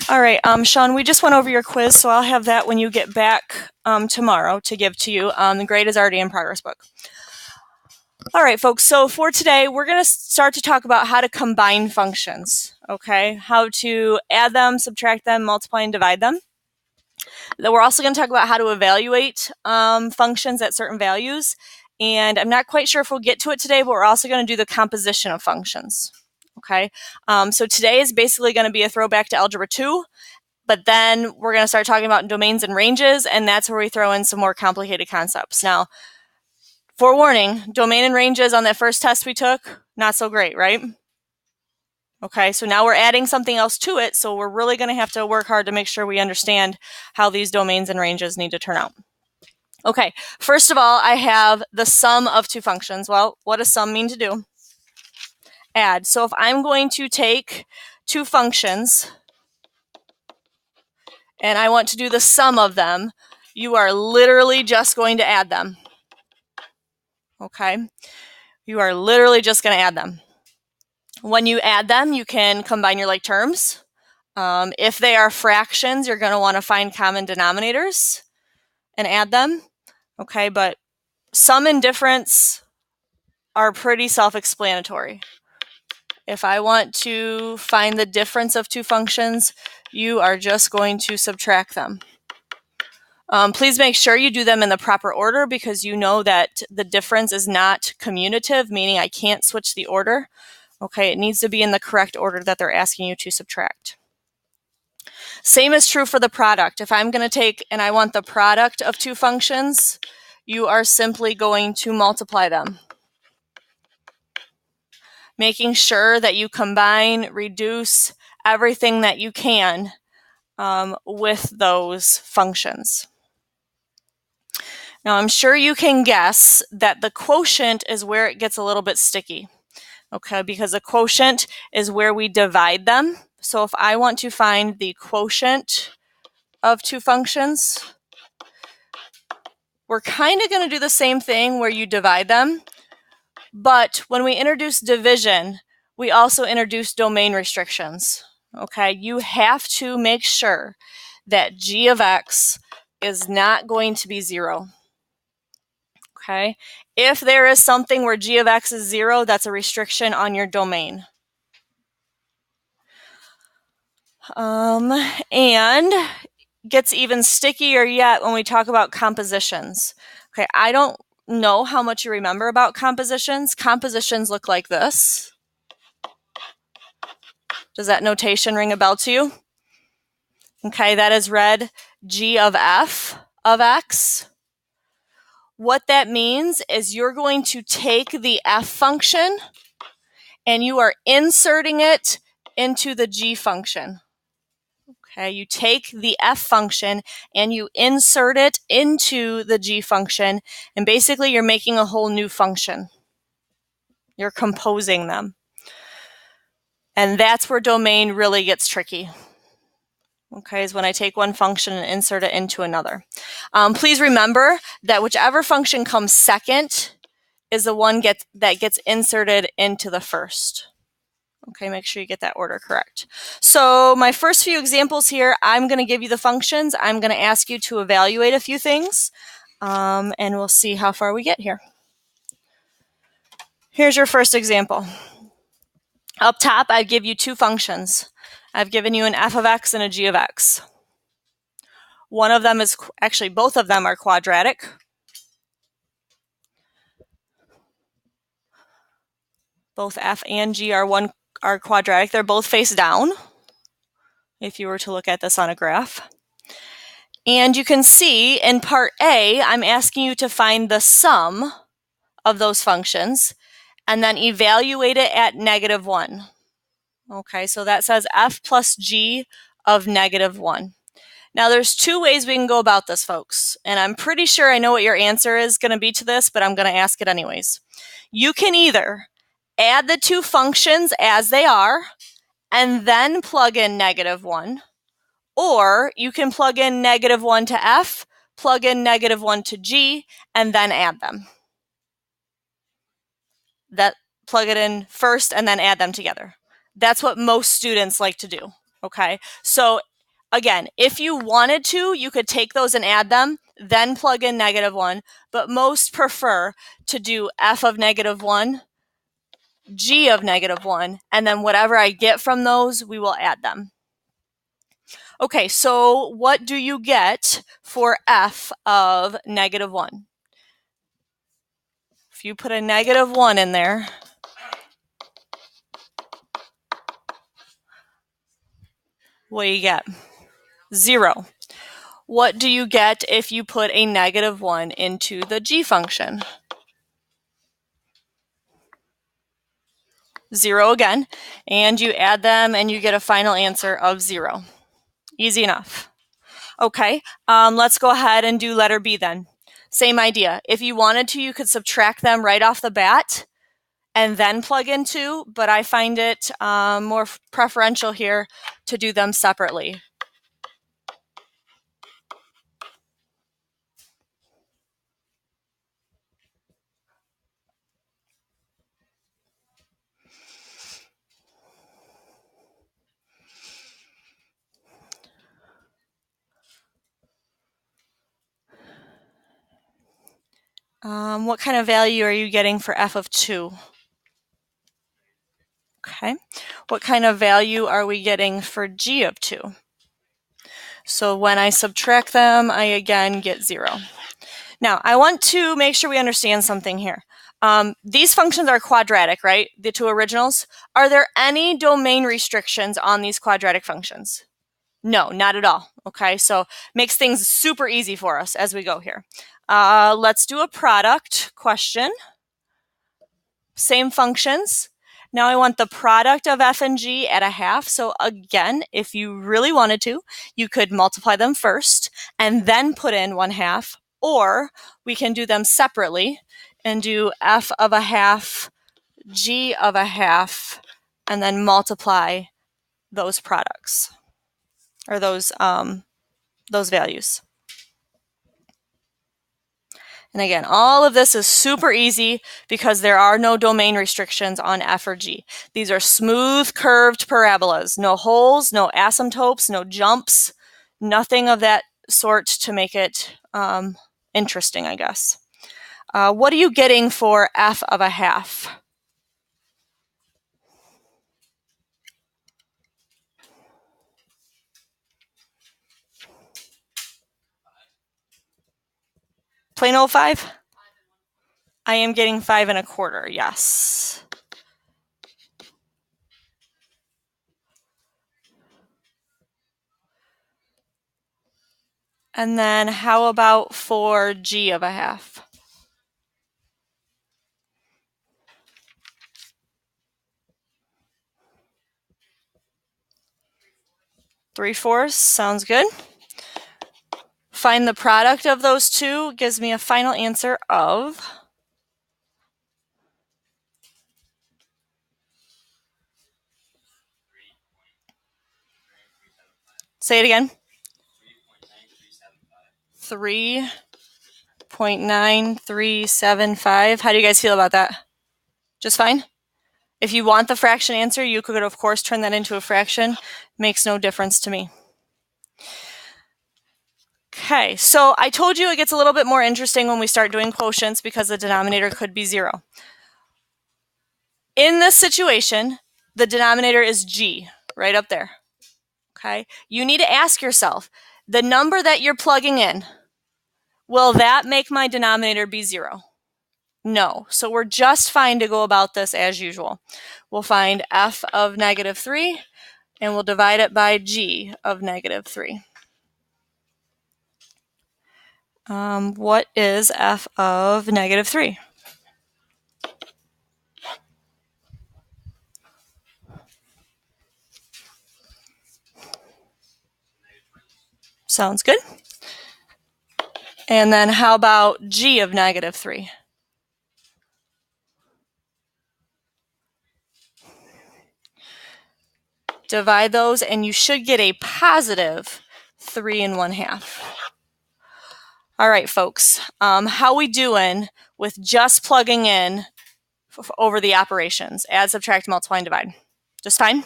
All right, Sean, we just went over your quiz, so I'll have that when you get back tomorrow to give to you. The grade is already in progress book. All right, folks, so for today, we're going to start to talk about how to combine functions, okay? How to add them, subtract them, multiply, and divide them. Then we're also going to talk about how to evaluate functions at certain values. And I'm not quite sure if we'll get to it today, but we're also going to do the composition of functions. Okay, so today is basically going to be a throwback to Algebra 2, but then we're going to start talking about domains and ranges, and that's where we throw in some more complicated concepts. Now, forewarning, domain and ranges on that first test we took, not so great, right? Okay, so now we're adding something else to it, so we're really going to have to work hard to make sure we understand how these domains and ranges need to turn out. Okay, first of all, I have the sum of two functions. Well, what does sum mean to do? Add. So if I'm going to take two functions and I want to do the sum of them, you are literally just going to add them. Okay? You are literally just going to add them. When you add them, you can combine your like terms. If they are fractions, you're going to want to find common denominators and add them. Okay, but sum and difference are pretty self-explanatory. If I want to find the difference of two functions, you are just going to subtract them. Please make sure you do them in the proper order because you know that the difference is not commutative, meaning I can't switch the order. Okay, it needs to be in the correct order that they're asking you to subtract. Same is true for the product. If I'm going to take and I want the product of two functions, you are simply going to multiply them, making sure that you combine, reduce everything that you can with those functions. Now, I'm sure you can guess that the quotient is where it gets a little bit sticky, okay, because the quotient is where we divide them. So if I want to find the quotient of two functions, we're kind of going to do the same thing where you divide them, but when we introduce division, we also introduce domain restrictions. Okay, you have to make sure that g of x is not going to be 0. Okay, if there is something where g of x is 0, that's a restriction on your domain. And gets even stickier yet when we talk about compositions. Okay, I don't know how much you remember about compositions. Compositions look like this. Does that notation ring a bell to you? Okay, that is read g of f of x. What that means is you're going to take the f function and you are inserting it into the g function. Okay, you take the f function and you insert it into the g function, and basically you're making a whole new function. You're composing them. And that's where domain really gets tricky. Okay, is when I take one function and insert it into another. Please remember that whichever function comes second is the one that gets inserted into the first. Okay, make sure you get that order correct. So my first few examples here, I'm going to give you the functions. I'm going to ask you to evaluate a few things, and we'll see how far we get here. Here's your first example. Up top, I give you two functions. I've given you an f of x and a g of x. One of them is, actually both of them are quadratic. Both f and g are quadratic. They're both face down, if you were to look at this on a graph. And you can see in part A, I'm asking you to find the sum of those functions and then evaluate it at -1. Okay, so that says f plus g of -1. Now there's two ways we can go about this, folks, and I'm pretty sure I know what your answer is going to be to this, but I'm going to ask it anyways. You can either add the two functions as they are and then plug in -1, or you can plug in -1 to f, plug in -1 to g, and then add them. Plug it in first and then add them together. That's what most students like to do, okay? So Again, if you wanted to, you could take those and add them, then plug in -1, but most prefer to do f of -1, g of -1, and then whatever I get from those, we will add them. Okay, so what do you get for f of -1? If you put a -1 in there, what do you get? 0. What do you get if you put a -1 into the g function? 0 again, and you add them and you get a final answer of 0. Easy enough. Okay, let's go ahead and do letter B then. Same idea. If you wanted to, you could subtract them right off the bat and then plug in 2, but I find it more preferential here to do them separately. What kind of value are you getting for f of 2? Okay. What kind of value are we getting for g of 2? So when I subtract them, I again get 0. Now, I want to make sure we understand something here. These functions are quadratic, right? The two originals. Are there any domain restrictions on these quadratic functions? No, not at all. Okay, so makes things super easy for us as we go here. Let's do a product question. Same functions. Now I want the product of f and g at 1/2. So again, if you really wanted to, you could multiply them first and then put in 1/2, or we can do them separately and do f of 1/2, g of 1/2, and then multiply those products or those values. And again, all of this is super easy because there are no domain restrictions on f or g. These are smooth curved parabolas, no holes, no asymptotes, no jumps, nothing of that sort to make it interesting, I guess. What are you getting for f of 1/2? Plain old 5? I am getting 5 1/4, yes. And then how about for g of 1/2? 3/4 sounds good. Find the product of those two gives me a final answer of say it again. 3.9375. How do you guys feel about that? Just fine? If you want the fraction answer, you could, of course, turn that into a fraction. Makes no difference to me. Okay, so I told you it gets a little bit more interesting when we start doing quotients because the denominator could be 0. In this situation, the denominator is g, right up there. Okay, you need to ask yourself, the number that you're plugging in, will that make my denominator be 0? No. So we're just fine to go about this as usual. We'll find f of -3 and we'll divide it by g of -3. What is f of -3? Sounds good. And then how about g of -3? Divide those and you should get a positive 3 1/2. All right, folks, how we doing with just plugging in over the operations? Add, subtract, multiply, and divide. Just fine?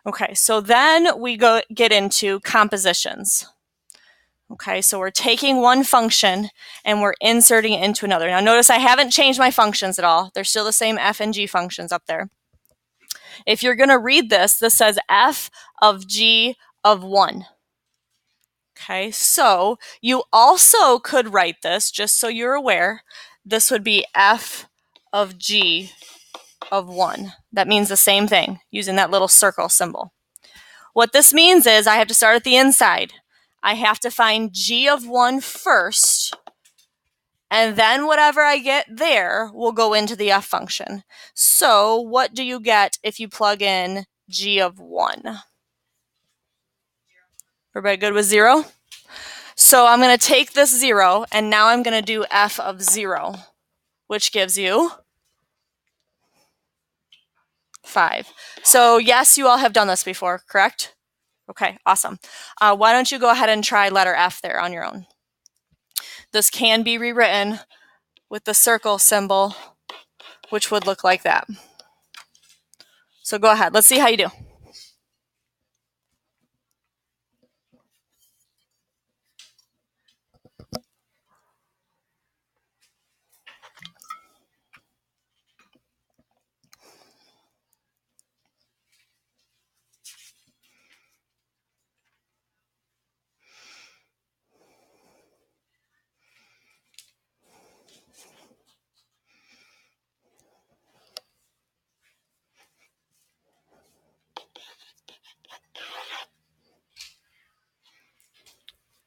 Okay, so then we get into compositions. Okay, so we're taking one function and we're inserting it into another. Now notice I haven't changed my functions at all. They're still the same f and g functions up there. If you're going to read this, this says f of g of 1. Okay, so you also could write this, just so you're aware, this would be f of g of 1. That means the same thing, using that little circle symbol. What this means is I have to start at the inside. I have to find g of 1 first, and then whatever I get there will go into the f function. So what do you get if you plug in g of 1? Everybody good with 0? So I'm going to take this 0, and now I'm going to do f of 0, which gives you 5. So yes, you all have done this before, correct? Okay, awesome. Why don't you go ahead and try letter F there on your own? This can be rewritten with the circle symbol, which would look like that. So go ahead, let's see how you do.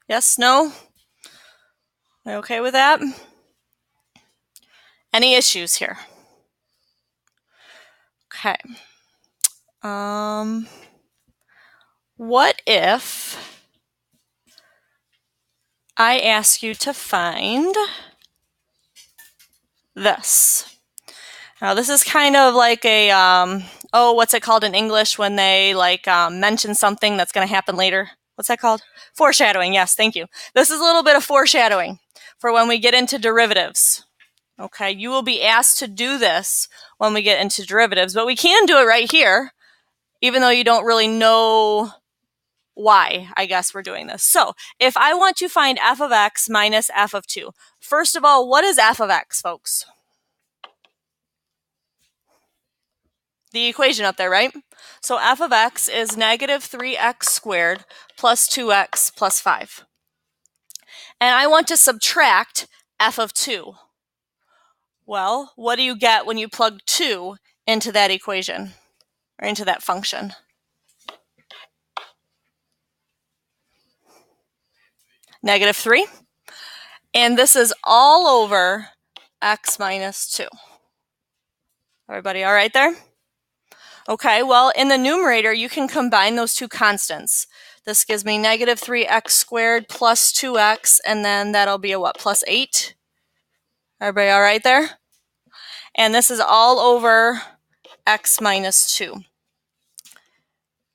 Yes, no? Are you okay with that? Any issues here? Okay. What if I ask you to find this? Now this is kind of like a, what's it called in English when they mention something that's going to happen later? What's that called? Foreshadowing, yes, thank you. This is a little bit of foreshadowing for when we get into derivatives. Okay, you will be asked to do this when we get into derivatives, but we can do it right here, even though you don't really know why, I guess, we're doing this. So if I want to find f of x minus f of 2, first of all, what is f of x, folks? The equation up there, right? So f of x is negative 3x squared plus 2x plus 5. And I want to subtract f of 2. Well, what do you get when you plug 2 into that equation, or into that function? Negative 3. And this is all over x minus 2. Everybody all right there? Okay, well, in the numerator, you can combine those two constants. This gives me negative 3x squared plus 2x, and then that'll be a what, plus 8? Everybody all right there? And this is all over x minus 2.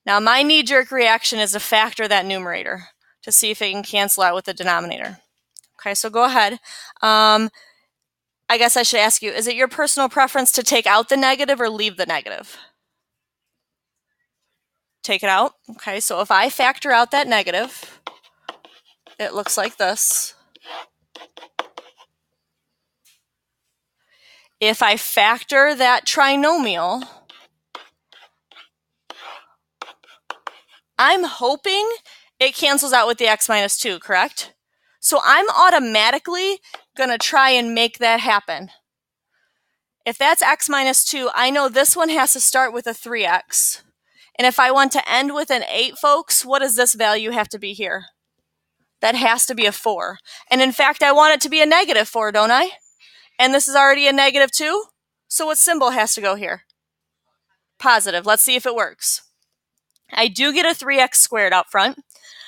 Now, my knee-jerk reaction is to factor that numerator to see if it can cancel out with the denominator. Okay, so go ahead. I guess I should ask you, is it your personal preference to take out the negative or leave the negative? Take it out. Okay, so if I factor out that negative, it looks like this. If I factor that trinomial, I'm hoping it cancels out with the x minus 2, correct? So I'm automatically going to try and make that happen. If that's x minus 2, I know this one has to start with a 3x. And if I want to end with an 8, folks, what does this value have to be here? That has to be a 4. And in fact, I want it to be a negative 4, don't I? And this is already a negative 2. So what symbol has to go here? Positive. Let's see if it works. I do get a 3x squared out front.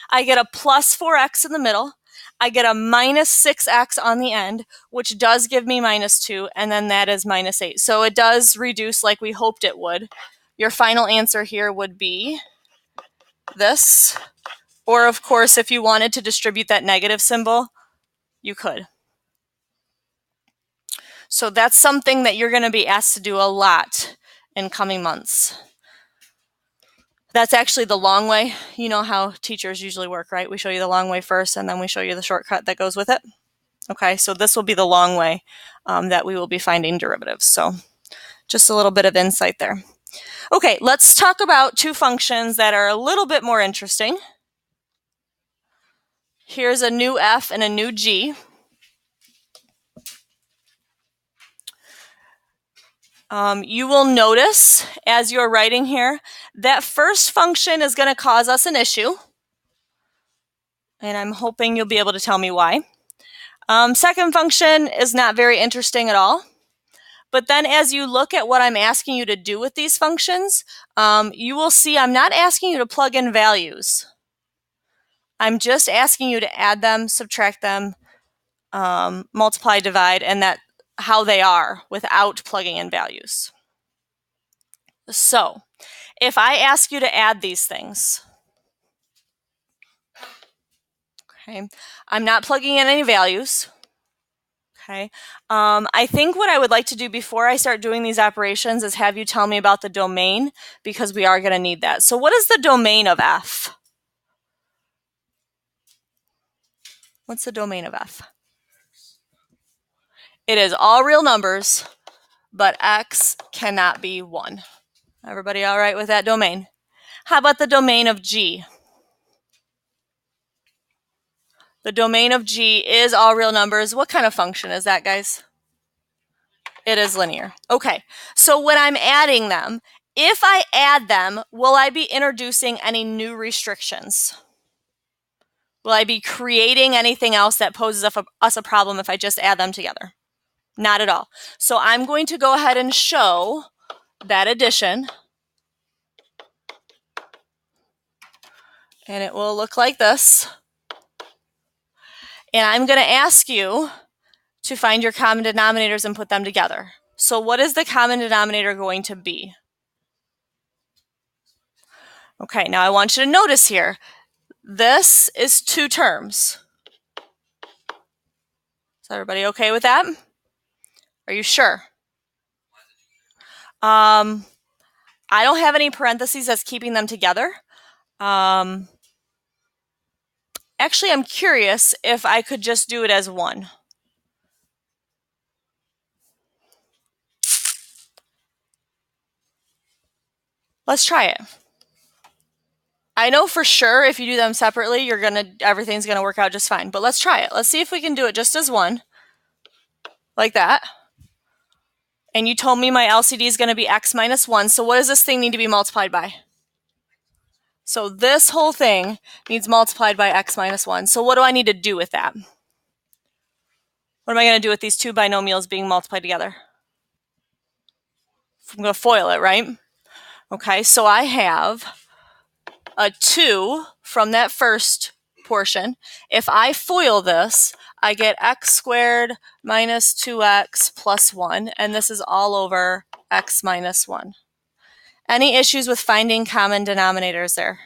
I get a plus 4x in the middle. I get a minus 6x on the end, which does give me minus 2, and then that is minus 8. So it does reduce like we hoped it would. Your final answer here would be this. Or, of course, if you wanted to distribute that negative symbol, you could. So that's something that you're going to be asked to do a lot in coming months. That's actually the long way. You know how teachers usually work, right? We show you the long way first, and then we show you the shortcut that goes with it. Okay, so this will be the long way that we will be finding derivatives. So just a little bit of insight there. Okay, let's talk about two functions that are a little bit more interesting. Here's a new f and a new g. You will notice as you're writing here, that first function is going to cause us an issue. And I'm hoping you'll be able to tell me why. Second function is not very interesting at all. But then as you look at what I'm asking you to do with these functions, you will see I'm not asking you to plug in values. I'm just asking you to add them, subtract them, multiply, divide, and that how they are without plugging in values. So if I ask you to add these things, okay, I'm not plugging in any values. Okay. I think what I would like to do before I start doing these operations is have you tell me about the domain, because we are going to need that. So what is the domain of f? What's the domain of f? It is all real numbers, but x cannot be 1. Everybody all right with that domain? How about the domain of g? The domain of g is all real numbers. What kind of function is that, guys? It is linear. Okay, so when I'm adding them, if I add them, will I be introducing any new restrictions? Will I be creating anything else that poses us a problem if I just add them together? Not at all. So I'm going to go ahead and show that addition. And it will look like this. And I'm going to ask you to find your common denominators and put them together. So what is the common denominator going to be? Okay, now I want you to notice here, this is 2 terms. Is everybody okay with that? Are you sure? I don't have any parentheses that's keeping them together. Actually, I'm curious if I could just do it as 1. Let's try it. I know for sure if you do them separately, everything's gonna work out just fine. But let's try it. Let's see if we can do it just as 1, like that. And you told me my LCD is gonna be x minus 1. So what does this thing need to be multiplied by? So this whole thing needs multiplied by x minus 1. So what do I need to do with that? What am I going to do with these 2 binomials being multiplied together? I'm going to FOIL it, right? Okay, so I have a 2 from that first portion. If I FOIL this, I get x squared minus 2x plus 1, and this is all over x minus 1. Any issues with finding common denominators there?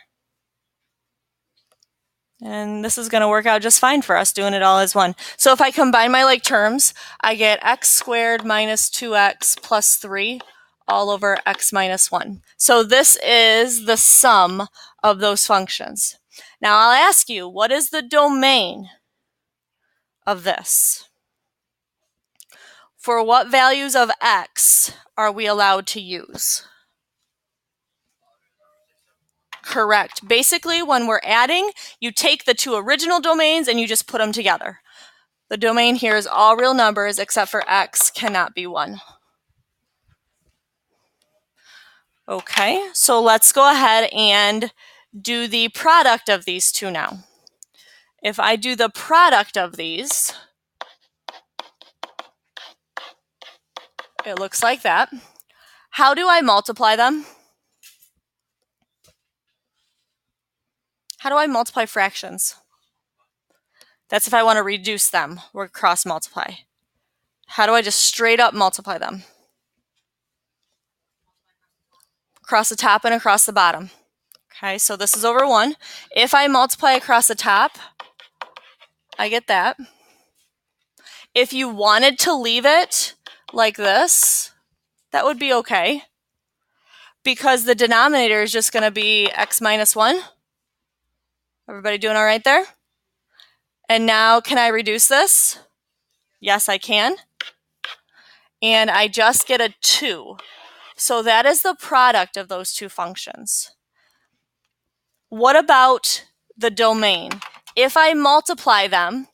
And this is going to work out just fine for us doing it all as 1. So if I combine my like terms, I get x squared minus 2x plus 3 all over x minus 1. So this is the sum of those functions. Now I'll ask you, what is the domain of this? For what values of x are we allowed to use? Correct. Basically, when we're adding, you take the 2 original domains and you just put them together. The domain here is all real numbers except for x cannot be 1. Okay, so let's go ahead and do the product of these 2 now. If I do the product of these, it looks like that. How do I multiply them? How do I multiply fractions? That's if I want to reduce them or cross multiply. How do I just straight up multiply them? Across the top and across the bottom. Okay, so this is over 1. If I multiply across the top, I get that. If you wanted to leave it like this, that would be okay. because the denominator is just going to be x minus 1. Everybody doing all right there? And now can I reduce this? Yes, I can. And I just get a 2. So that is the product of those two functions. What about the domain? If I multiply them,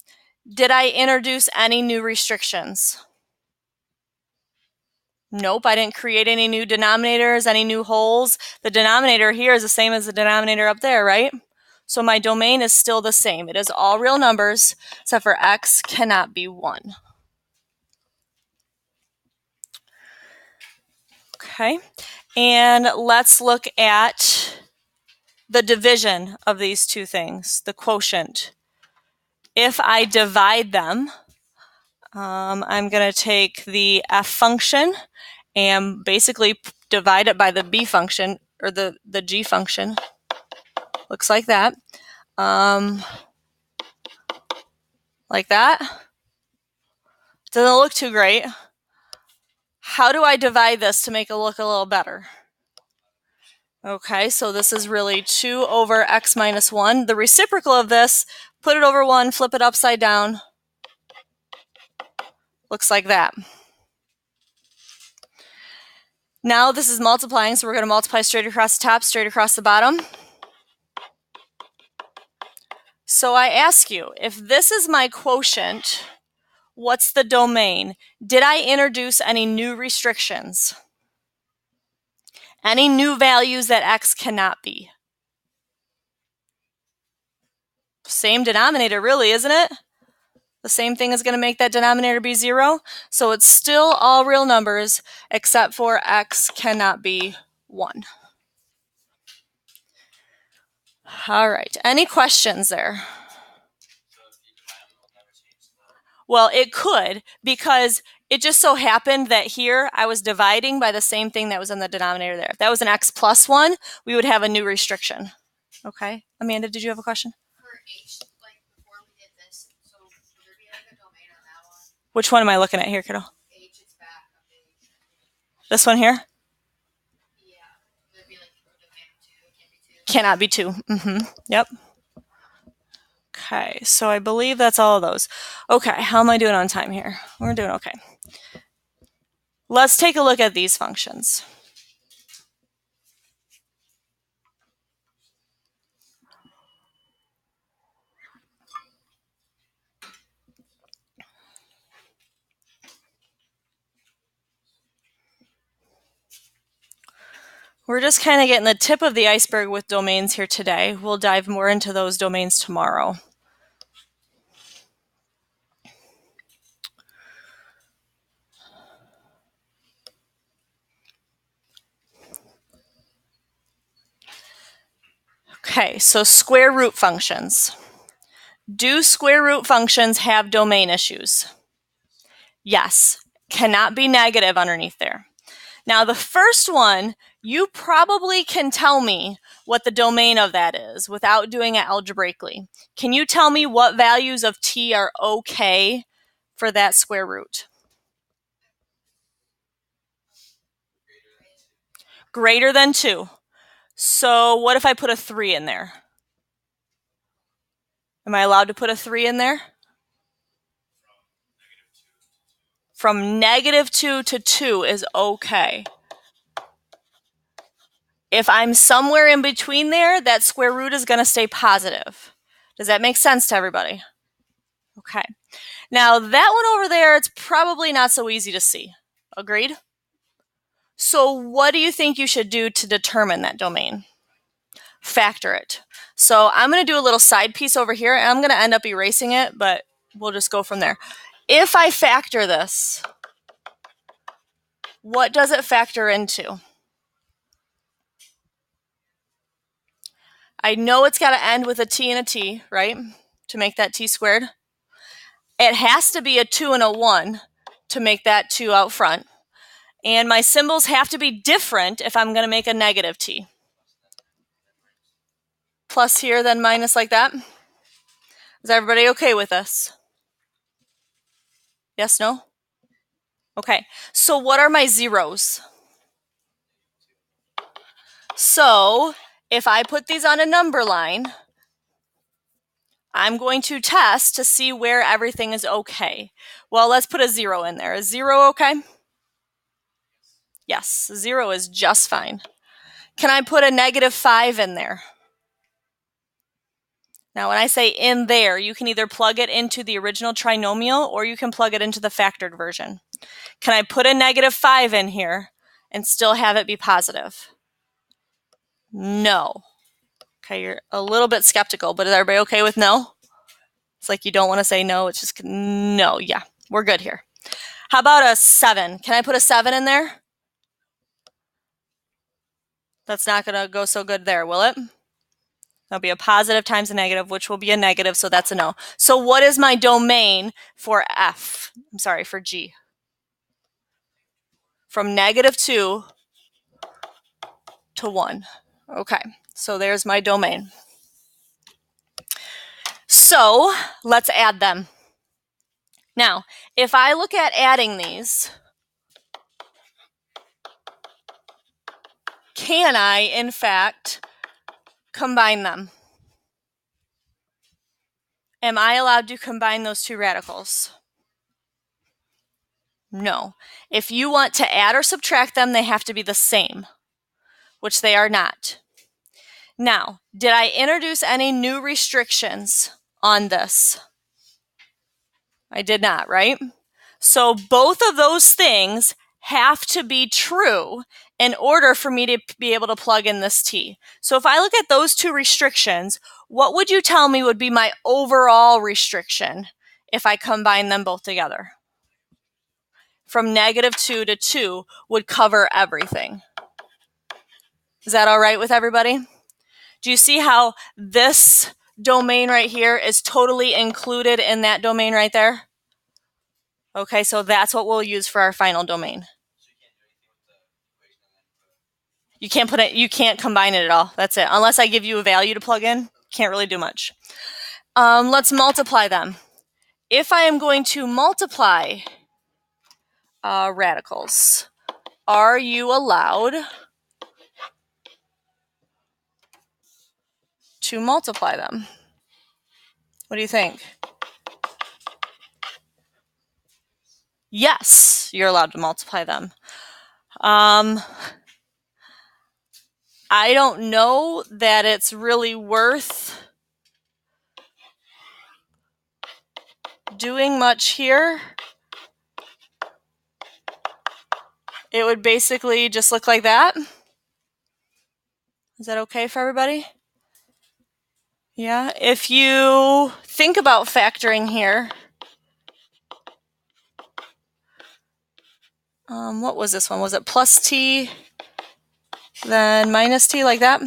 did I introduce any new restrictions? Nope, I didn't create any new denominators, any new wholes. The denominator here is the same as the denominator up there, right? So my domain is still the same. It is all real numbers, except for x cannot be 1. Okay, and let's look at the division of these two things, the quotient. If I divide them, I'm going to take the f function and basically divide it by the b function, or the g function. Looks like that. Like that. Doesn't look too great. How do I divide this to make it look a little better? Okay, so this is really 2 over x minus 1. The reciprocal of this, put it over 1, flip it upside down. Looks like that. Now this is multiplying, so we're going to multiply straight across the top, straight across the bottom. So I ask you, if this is my quotient, what's the domain? Did I introduce any new restrictions? Any new values that x cannot be? Same denominator, really, isn't it? The same thing is going to make that denominator be 0. So it's still all real numbers, except for x cannot be 1. All right, any questions there? Well, it could, because it just so happened that here I was dividing by the same thing that was in the denominator there. If that was an x plus 1, we would have a new restriction. Okay. Amanda, did you have a question? For h, like before we did this, so would there be like a domain on that one? Which one am I looking at here, kiddo? H is back of the... This one here? Yeah. Would it be like a domain of 2? It can't be 2. Cannot be 2. Yep. Okay, so I believe that's all of those. Okay, how am I doing on time here? We're doing okay. Let's take a look at these functions. We're just kind of getting the tip of the iceberg with domains here today. We'll dive more into those domains tomorrow. Okay, so square root functions. Do square root functions have domain issues? Yes, cannot be negative underneath there. Now the first one, you probably can tell me what the domain of that is without doing it algebraically. Can you tell me what values of t are okay for that square root? Greater than 2. So what if I put a 3 in there? Am I allowed to put a 3 in there? From -2 to 2 is okay. If I'm somewhere in between there, that square root is going to stay positive. Does that make sense to everybody? Okay. Now that one over there, it's probably not so easy to see. Agreed? So what do you think you should do to determine that domain? Factor it. So I'm going to do a little side piece over here, and I'm going to end up erasing it, but we'll just go from there. If I factor this, what does it factor into? I know it's got to end with a t and a t, right? To make that t squared. It has to be a 2 and a 1 to make that 2 out front. And my symbols have to be different if I'm going to make a negative t. Plus here, then minus like that. Is everybody okay with this? Yes, no? Okay, so what are my zeros? So if I put these on a number line, I'm going to test to see where everything is okay. Well, let's put a 0 in there. Is 0 okay? Yes, 0 is just fine. Can I put a -5 in there? Now, when I say in there, you can either plug it into the original trinomial or you can plug it into the factored version. Can I put a -5 in here and still have it be positive? No. Okay, you're a little bit skeptical, but is everybody okay with no? It's like you don't want to say no, it's just no. Yeah, we're good here. How about a 7? Can I put a 7 in there? That's not going to go so good there, will it? That'll be a positive times a negative, which will be a negative, so that's a no. So what is my domain for F? I'm sorry, for G. From -2 to 1. Okay, so there's my domain. So let's add them. Now, if I look at adding these, can I, in fact, combine them? Am I allowed to combine those two radicals? No. If you want to add or subtract them, they have to be the same, which they are not. Now, did I introduce any new restrictions on this? I did not, right? So both of those things have to be true in order for me to be able to plug in this t. So if I look at those two restrictions, what would you tell me would be my overall restriction if I combine them both together? From -2 to 2 would cover everything. Is that all right with everybody? Do you see how this domain right here is totally included in that domain right there? Okay, so that's what we'll use for our final domain. You can't put it, you can't combine it at all. That's it. Unless I give you a value to plug in, can't really do much. Let's multiply them. If I am going to multiply radicals, are you allowed to multiply them? What do you think? Yes, you're allowed to multiply them. I don't know that it's really worth doing much here. It would basically just look like that. Is that okay for everybody? Yeah, if you think about factoring here, what was this one? Was it plus t, then minus t, like that?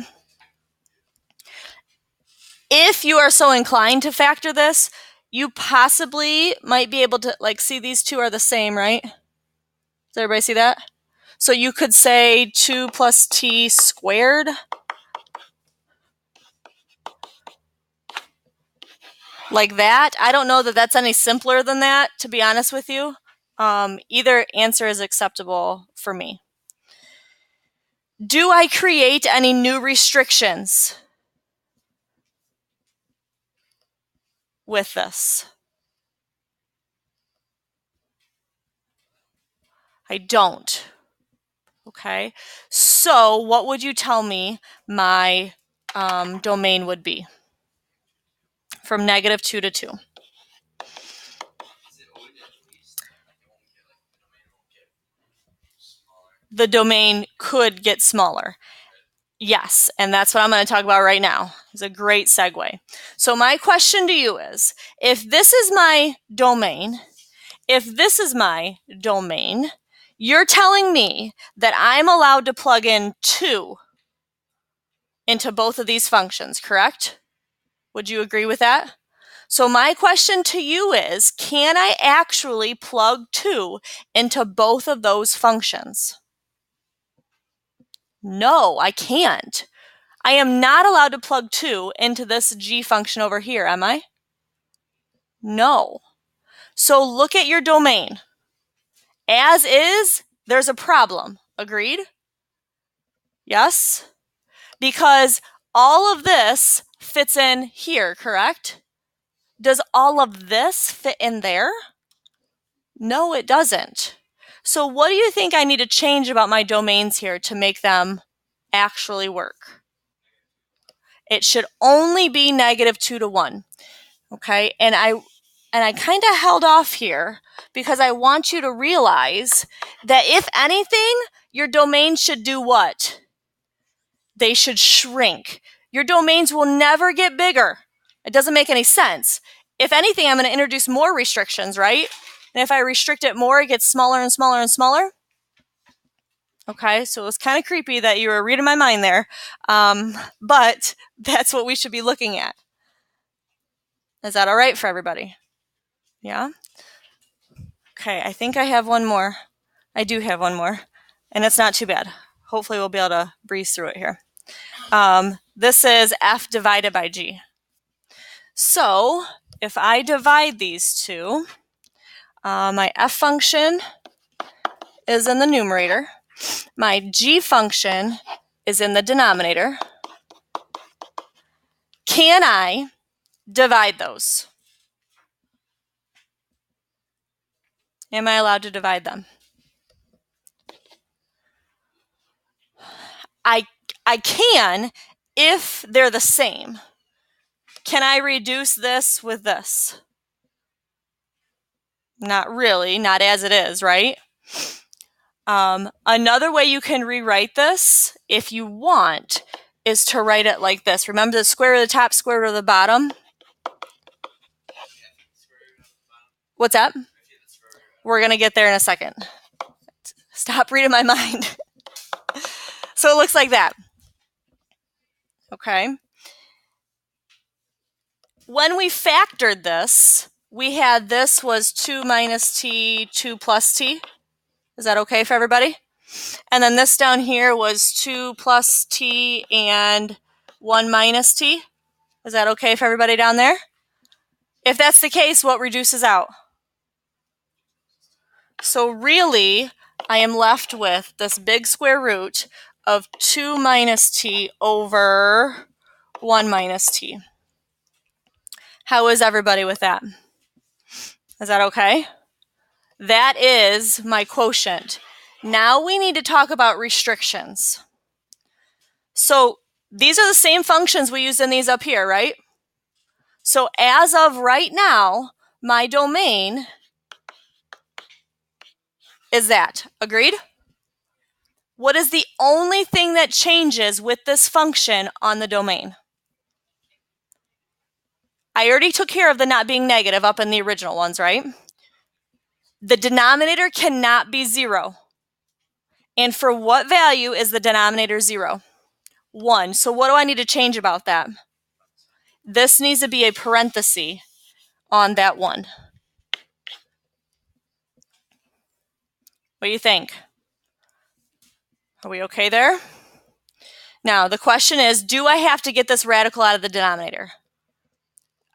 If you are so inclined to factor this, you possibly might be able to, like, see these two are the same, right? Does everybody see that? So you could say 2 plus t squared. Like that. I don't know that that's any simpler than that, to be honest with you. Either answer is acceptable for me. Do I create any new restrictions with this? I don't. Okay, so what would you tell me my domain would be? From -2 to 2. The domain could get smaller. Yes, and that's what I'm going to talk about right now. It's a great segue. So my question to you is, if this is my domain, you're telling me that I'm allowed to plug in 2 into both of these functions, correct? Would you agree with that? So my question to you is, can I actually plug 2 into both of those functions? No, I can't. I am not allowed to plug 2 into this g function over here, am I? No. So look at your domain. As is, there's a problem. Agreed? Yes? Because all of this fits in here, correct? Does all of this fit in there? No, it doesn't. So what do you think I need to change about my domains here to make them actually work? It should only be -2 to 1. Okay, and I kind of held off here because I want you to realize that if anything, your domain should do what? They should shrink. Your domains will never get bigger. It doesn't make any sense. If anything, I'm going to introduce more restrictions, right? And if I restrict it more, it gets smaller and smaller and smaller. Okay, so it was kind of creepy that you were reading my mind there, but that's what we should be looking at. Is that all right for everybody? Yeah? Okay, I think I have one more. I do have one more, and it's not too bad. Hopefully we'll be able to breeze through it here. This is f divided by g. So if I divide these two, my f function is in the numerator. My g function is in the denominator. Can I divide those? Am I allowed to divide them? I can if they're the same. Can I reduce this with this? Not really, not as it is, right? Another way you can rewrite this, if you want, is to write it like this. Remember the square root of the top, square root of the bottom? What's that? We're going to get there in a second. Stop reading my mind. So it looks like that. Okay. When we factored this, we had this was 2 minus t, 2 plus t. Is that okay for everybody? And then this down here was 2 plus t and 1 minus t. Is that okay for everybody down there? If that's the case, what reduces out? So really, I am left with this big square root of 2 minus t over 1 minus t. How is everybody with that? Is that okay? That is my quotient. Now we need to talk about restrictions. So these are the same functions we used in these up here, right? So as of right now, my domain is that. Agreed? What is the only thing that changes with this function on the domain? I already took care of the not being negative up in the original ones, right? The denominator cannot be 0. And for what value is the denominator 0? 1. So what do I need to change about that? This needs to be a parenthesis on that 1. What do you think? Are we okay there? Now, the question is, do I have to get this radical out of the denominator?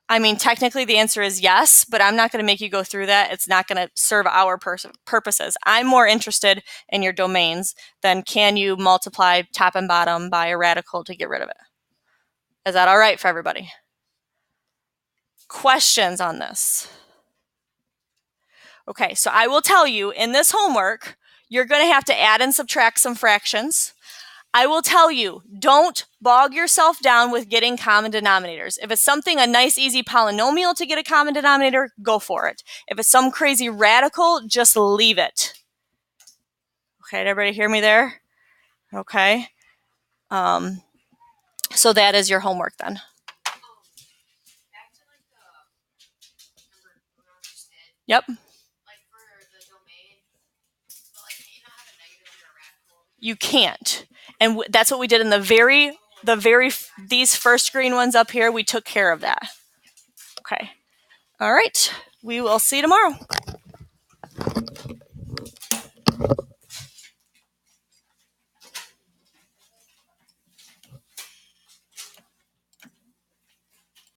I mean, technically the answer is yes, but I'm not going to make you go through that. It's not going to serve our purposes. I'm more interested in your domains than can you multiply top and bottom by a radical to get rid of it. Is that all right for everybody? Questions on this? Okay, so I will tell you in this homework, you're going to have to add and subtract some fractions. I will tell you, don't bog yourself down with getting common denominators. If it's something, a nice, easy polynomial to get a common denominator, go for it. If it's some crazy radical, just leave it. Okay, did everybody hear me there? Okay. So that is your homework then. Back to like the number one just did. Yep. Like for the domain, but like you know how to negative or radical. You can't. And that's what we did in these first green ones up here. We took care of that. Okay. All right. We will see you tomorrow.